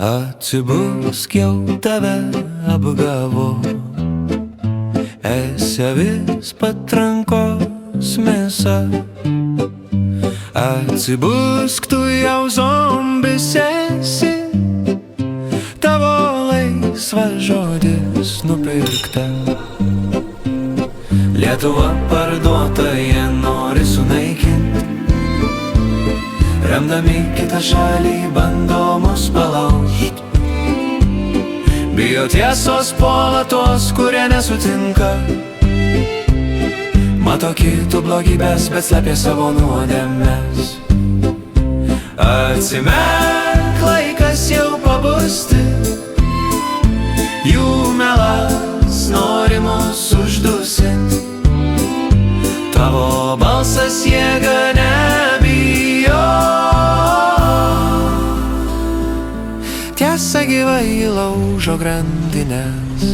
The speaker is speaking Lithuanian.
Atsibusk, jau tave apgavo, esi avis patrankos mėsa. Atsibusk, tu jau zombis esi, tavo laisvas žodis nupirkta. Lietuva parduota, jie nori sunaikint, remdami kitą šalį bando mus palaužt. Bijo tiesos, puola tuos, kurie nesutinka, mato kitų blogybės, bet slepia savo nuodėmes. Atsimerk, laikas jau pabusti, jų melas nori mus uždusint. Tavo balsas jėga nebijo, tiesa gyvai laužo grandines.